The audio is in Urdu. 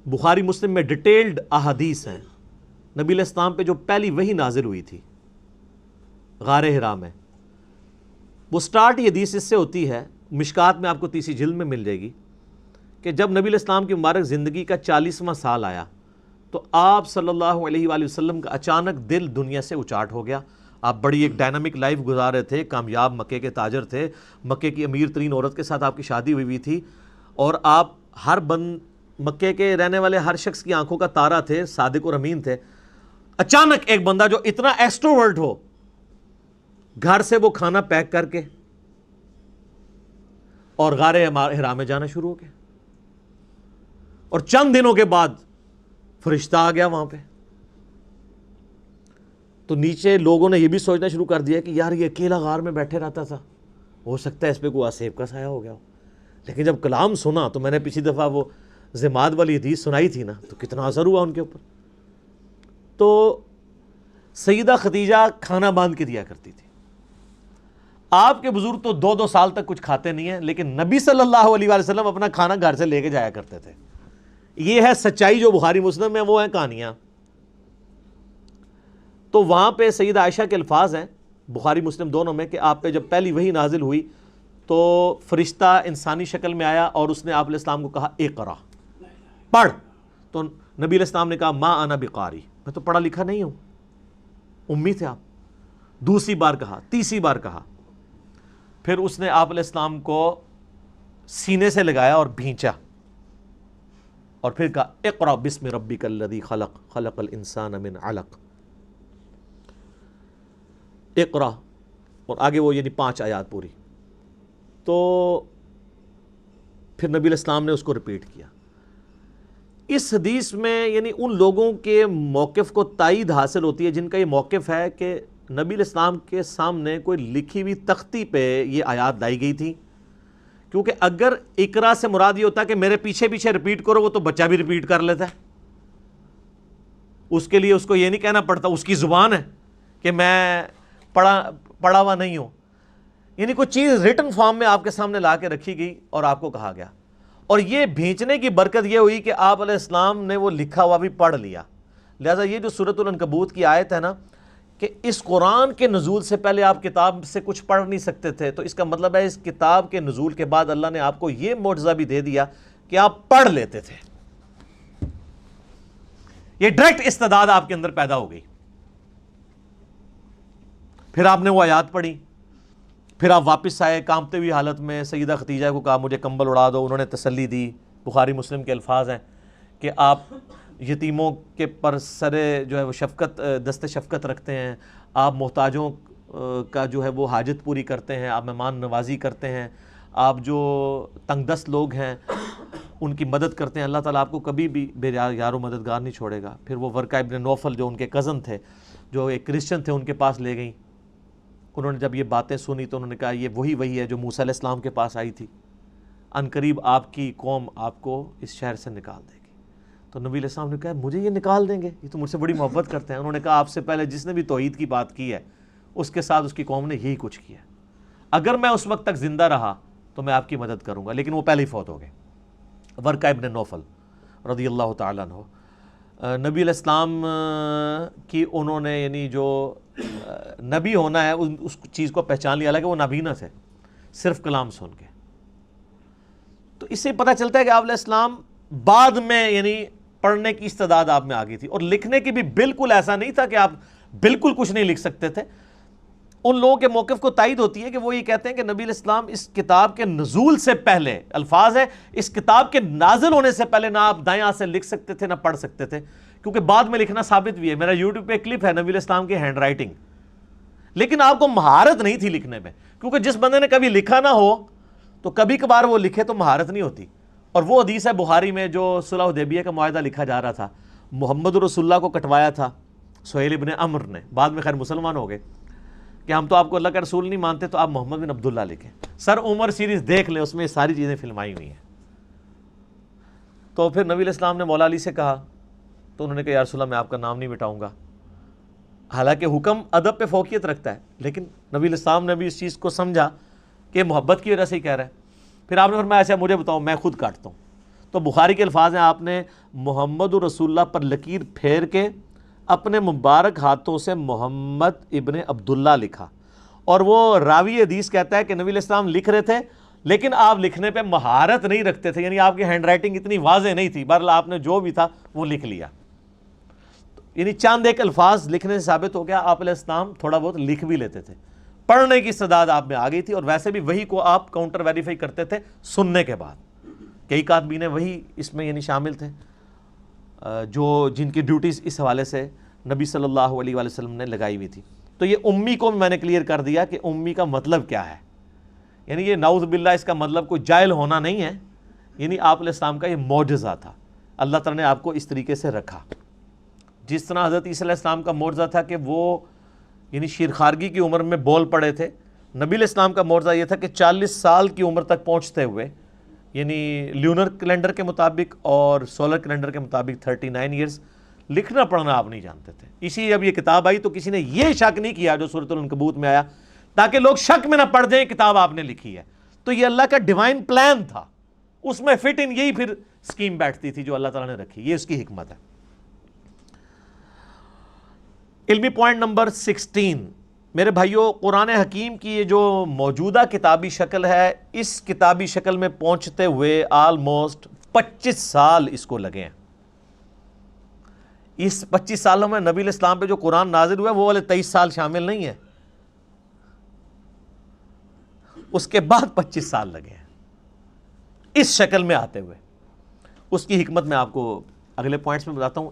بخاری مسلم میں ڈیٹیلڈ احادیث ہیں نبی علیہ السلام پہ جو پہلی وحی نازل ہوئی تھی غار حرا میں. وہ سٹارٹ یہ حدیث اس سے ہوتی ہے, مشکات میں آپ کو تیسری جلد میں مل جائے گی, کہ جب نبی علیہ السلام کی مبارک زندگی کا 40واں سال آیا تو آپ صلی اللہ علیہ وآلہ وسلم کا اچانک دل دنیا سے اچاٹ ہو گیا. آپ بڑی ایک ڈائنامک لائف گزار رہے تھے, کامیاب مکے کے تاجر تھے, مکے کی امیر ترین عورت کے ساتھ آپ کی شادی ہوئی تھی, اور آپ مکے کے رہنے والے ہر شخص کی آنکھوں کا تارا تھے, صادق اور امین تھے. اچانک ایک بندہ جو اتنا ایکسٹروورٹ ہو, گھر سے وہ کھانا پیک کر کے اور غار حرا میں جانا شروع ہو گیا, اور چند دنوں کے بعد فرشتہ آ گیا وہاں پہ. تو نیچے لوگوں نے یہ بھی سوچنا شروع کر دیا کہ یار یہ اکیلا غار میں بیٹھے رہتا تھا, ہو سکتا ہے اس پہ کوئی آسیب کا سایہ ہو گیا ہو. لیکن جب کلام سنا تو میں نے پچھلی دفعہ وہ زماد والی حدیث سنائی تھی نا, تو کتنا اثر ہوا ان کے اوپر. تو سیدہ خدیجہ کھانا باندھ کے دیا کرتی تھی. آپ کے بزرگ تو 2 سال تک کچھ کھاتے نہیں ہیں, لیکن نبی صلی اللہ علیہ وآلہ وسلم اپنا کھانا گھر سے لے کے جایا کرتے تھے. یہ ہے سچائی جو بخاری مسلم میں, وہ ہیں کہانیاں. تو وہاں پہ سیدہ عائشہ کے الفاظ ہیں بخاری مسلم دونوں میں کہ آپ پہ جب پہلی وحی نازل ہوئی تو فرشتہ انسانی شکل میں آیا اور اس نے آپ علیہ السلام کو کہا اقرا, پڑھ. تو نبی علیہ السلام نے کہا ما انا بقاری, میں تو پڑھا لکھا نہیں ہوں, امی تھے آپ. دوسری بار کہا, تیسری بار کہا, پھر اس نے آپ علیہ السلام کو سینے سے لگایا اور بھینچا, اور پھر کہا اقرا بسم ربک الذی خلق خلق الانسان من علق, اقرا, اور آگے وہ یعنی 5 آیات پوری. تو پھر نبی علیہ السلام نے اس کو ریپیٹ کیا. اس حدیث میں یعنی ان لوگوں کے موقف کو تائید حاصل ہوتی ہے جن کا یہ موقف ہے کہ نبی علیہ السلام کے سامنے کوئی لکھی ہوئی تختی پہ یہ آیات لائی گئی تھی. کیونکہ اگر اقرا سے مراد یہ ہوتا ہے کہ میرے پیچھے پیچھے ریپیٹ کرو, وہ تو بچہ بھی ریپیٹ کر لیتا ہے. اس کے لیے اس کو یہ نہیں کہنا پڑتا, اس کی زبان ہے کہ میں پڑھا ہوا نہیں ہوں. یعنی کوئی چیز ریٹن فارم میں آپ کے سامنے لا کے رکھی گئی اور آپ کو کہا گیا. اور یہ بھیجنے کی برکت یہ ہوئی کہ آپ علیہ السلام نے وہ لکھا ہوا بھی پڑھ لیا. لہٰذا یہ جو سورۃ العنکبوت کی آیت ہے نا, کہ اس قرآن کے نزول سے پہلے آپ کتاب سے کچھ پڑھ نہیں سکتے تھے, تو اس کا مطلب ہے اس کتاب کے نزول کے بعد اللہ نے آپ کو یہ معجزہ بھی دے دیا کہ آپ پڑھ لیتے تھے. یہ ڈائریکٹ استعداد آپ کے اندر پیدا ہو گئی. پھر آپ نے وہ آیات پڑھی, پھر آپ واپس آئے کانپتے ہوئی حالت میں, سیدہ خدیجہ کو کہا مجھے کمبل اڑا دو, انہوں نے تسلی دی. بخاری مسلم کے الفاظ ہیں کہ آپ یتیموں کے پر سرے جو ہے وہ شفقت, دست شفقت رکھتے ہیں, آپ محتاجوں کا جو ہے وہ حاجت پوری کرتے ہیں, آپ مہمان نوازی کرتے ہیں, آپ جو تنگ دست لوگ ہیں ان کی مدد کرتے ہیں. اللہ تعالیٰ آپ کو کبھی بھی بے یار و مددگار نہیں چھوڑے گا. پھر وہ ورقہ ابن نوفل جو ان کے کزن تھے, جو ایک کرسچن تھے, ان کے پاس لے گئیں. انہوں نے جب یہ باتیں سنی تو انہوں نے کہا یہ وہی ہے جو موسیٰ علیہ السلام کے پاس آئی تھی, ان قریب آپ کی قوم آپ کو اس شہر سے نکال دے گی. تو نبی علیہ السلام نے کہا مجھے یہ نکال دیں گے, یہ تو مجھ سے بڑی محبت کرتے ہیں. انہوں نے کہا آپ سے پہلے جس نے بھی توحید کی بات کی ہے اس کے ساتھ اس کی قوم نے یہی کچھ کیا. اگر میں اس وقت تک زندہ رہا تو میں آپ کی مدد کروں گا, لیکن وہ پہلے ہی فوت ہو گئے. ورقہ ابن نوفل رضی اللہ تعالیٰ عنہ, نبی علیہ السلام کی انہوں نے یعنی جو نبی ہونا ہے اس چیز کو پہچان لیا, حالانکہ وہ نابینا تھے صرف کلام سن کے. تو اس سے پتہ چلتا ہے کہ آپ علیہ السلام بعد میں یعنی پڑھنے کی استعداد آپ میں آ گئی تھی, اور لکھنے کی بھی بالکل ایسا نہیں تھا کہ آپ بالکل کچھ نہیں لکھ سکتے تھے. ان لوگوں کے موقف کو تائید ہوتی ہے کہ وہ یہ کہتے ہیں کہ نبی علیہ السلام اس کتاب کے نزول سے پہلے, الفاظ ہے اس کتاب کے نازل ہونے سے پہلے, نہ آپ دائیں ہاتھ سے لکھ سکتے تھے نہ پڑھ سکتے تھے, کیونکہ بعد میں لکھنا ثابت بھی ہے. میرا یوٹیوب پہ کلپ ہے نبی علیہ السلام کی ہینڈ رائٹنگ, لیکن آپ کو مہارت نہیں تھی لکھنے میں, کیونکہ جس بندے نے کبھی لکھا نہ ہو تو کبھی کبھار وہ لکھے تو مہارت نہیں ہوتی. اور وہ حدیث ہے بخاری میں جو صلح حدیبیہ کا معاہدہ لکھا جا رہا تھا, محمد رسول اللہ کو کٹوایا تھا سہیل ابن عمرو نے, بعد میں خیر مسلمان ہو گئے, کہ ہم تو آپ کو اللہ کا رسول نہیں مانتے, تو آپ محمد بن عبداللہ لکھیں. سر عمر سیریز دیکھ لیں, اس میں ساری چیزیں فلمائی ہوئی ہیں. تو پھر نبی علیہ السلام نے مولا علی سے کہا, تو انہوں نے کہا یا رسول اللہ میں آپ کا نام نہیں مٹاؤں گا. حالانکہ حکم ادب پہ فوقیت رکھتا ہے، لیکن نبی الاسلام نے بھی اس چیز کو سمجھا کہ محبت کی وجہ سے ہی کہہ رہا ہے۔ پھر آپ نے فرمایا اچھا مجھے بتاؤ میں خود کاٹتا ہوں، تو بخاری کے الفاظ ہیں، آپ نے محمد رسول اللہ پر لکیر پھیر کے اپنے مبارک ہاتھوں سے محمد ابن عبداللہ لکھا، اور وہ راوی حدیث کہتا ہے کہ نبی علیہ السلام لکھ رہے تھے لیکن آپ لکھنے پہ مہارت نہیں رکھتے تھے، یعنی آپ کی ہینڈ رائٹنگ اتنی واضح نہیں تھی، بہرحال آپ نے جو بھی تھا وہ لکھ لیا، یعنی چاند ایک الفاظ لکھنے سے ثابت ہو گیا آپ علیہ السلام تھوڑا بہت لکھ بھی لیتے تھے، پڑھنے کی استعداد آپ میں آ گئی تھی، اور ویسے بھی وہی کو آپ کاؤنٹر ویریفائی کرتے تھے سننے کے بعد۔ کئی کاتبین وہی اس میں یعنی شامل تھے جو جن کی ڈیوٹیز اس حوالے سے نبی صلی اللہ علیہ وآلہ وسلم نے لگائی ہوئی تھی۔ تو یہ امی کو میں نے کلیئر کر دیا کہ امی کا مطلب کیا ہے، یعنی یہ نعوذ باللہ اس کا مطلب کوئی جاہل ہونا نہیں ہے، یعنی آپ علیہ السلام کا یہ معجزہ تھا، اللہ تعالیٰ نے آپ کو اس طریقے سے رکھا۔ جس طرح حضرت عیسیٰ علیہ السلام کا معجزہ تھا کہ وہ یعنی شیرخوارگی کی عمر میں بول پڑے تھے، نبی علیہ السلام کا معجزہ یہ تھا کہ 40 سال کی عمر تک پہنچتے ہوئے، یعنی لیونر کیلنڈر کے مطابق اور سولر کیلنڈر کے مطابق 39 ایئرز، لکھنا پڑھنا آپ نہیں جانتے تھے۔ اسی جب یہ کتاب آئی تو کسی نے یہ شک نہیں کیا جو سورۃ العنکبوت میں آیا، تاکہ لوگ شک میں نہ پڑ جائیں کتاب آپ نے لکھی ہے۔ تو یہ اللہ کا ڈیوائن پلان تھا، اس میں فٹ ان یہی پھر سکیم بیٹھتی تھی جو اللہ تعالیٰ نے رکھی، یہ اس کی حکمت ہے۔ علمی پوائنٹ نمبر 16، میرے بھائیوں، قرآن حکیم کی یہ جو موجودہ کتابی شکل ہے، اس کتابی شکل میں پہنچتے ہوئے آلموسٹ 25 سال اس کو لگے ہیں۔ اس 25 سالوں میں نبی علیہ السلام پہ جو قرآن نازل ہوا ہے وہ والے 23 سال شامل نہیں ہیں، اس کے بعد 25 سال لگے ہیں اس شکل میں آتے ہوئے۔ اس کی حکمت میں آپ کو اگلے پوائنٹس میں بتاتا ہوں۔